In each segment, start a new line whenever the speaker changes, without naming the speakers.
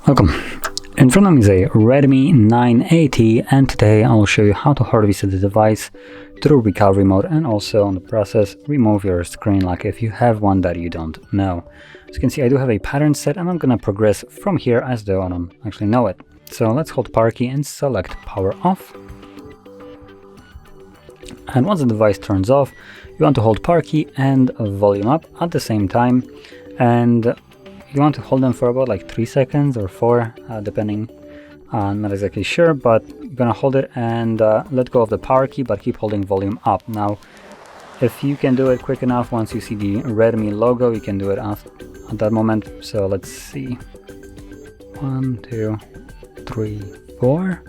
Welcome. In front of me is a Redmi 9AT, and today I'll show you how to hard reset the device through recovery mode, and also on the process remove your screen lock if you have one that you don't know. As you can see, I do have a pattern set, and I'm gonna progress from here as though I don't actually know it. So let's hold power key and select power off. And once the device turns off, you want to hold power key and volume up at the same time, and you want to hold them for about like 3 seconds or 4, depending. I'm not exactly sure, but you're gonna hold it and let go of the power key, but keep holding volume up. Now, if you can do it quick enough, once you see the Redmi logo, you can do it at that moment. So let's see. 1, 2, 3, 4.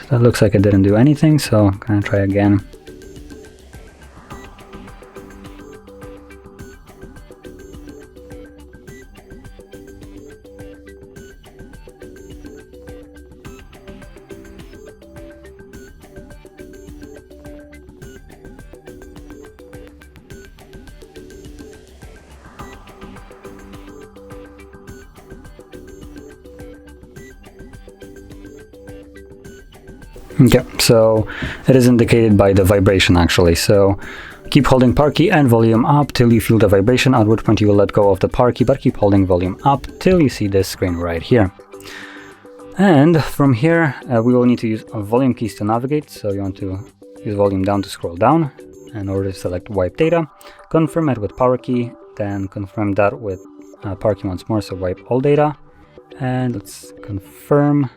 So that looks like it didn't do anything, so I'm gonna try again. Okay, so it is indicated by the vibration actually, so keep holding power key and volume up till you feel the vibration, at which point you will let go of the power key, but keep holding volume up till you see this screen right here. And from here we will need to use volume keys to navigate, so you want to use volume down to scroll down in order to select wipe data, confirm it with power key, then confirm that with power key once more, so wipe all data, and let's confirm.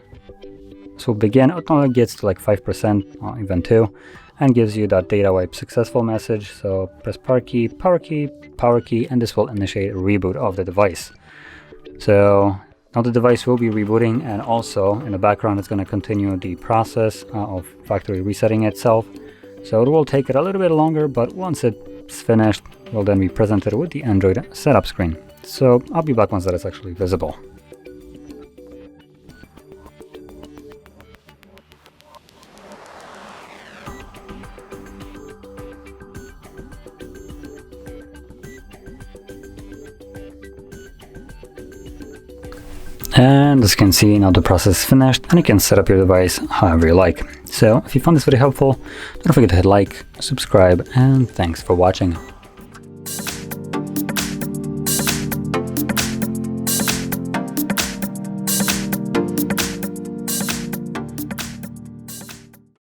So begin, it only gets to like 5% or even 2, and gives you that data wipe successful message. So press power key, power key, power key, and this will initiate a reboot of the device. So now the device will be rebooting, and also in the background it's going to continue the process of factory resetting itself. So it will take it a little bit longer, but once it's finished, we'll then be presented with the Android setup screen. So I'll be back once that is actually visible. And as you can see, now the process is finished, and you can set up your device however you like. So if you found this video helpful, don't forget to hit like, subscribe, and thanks for watching.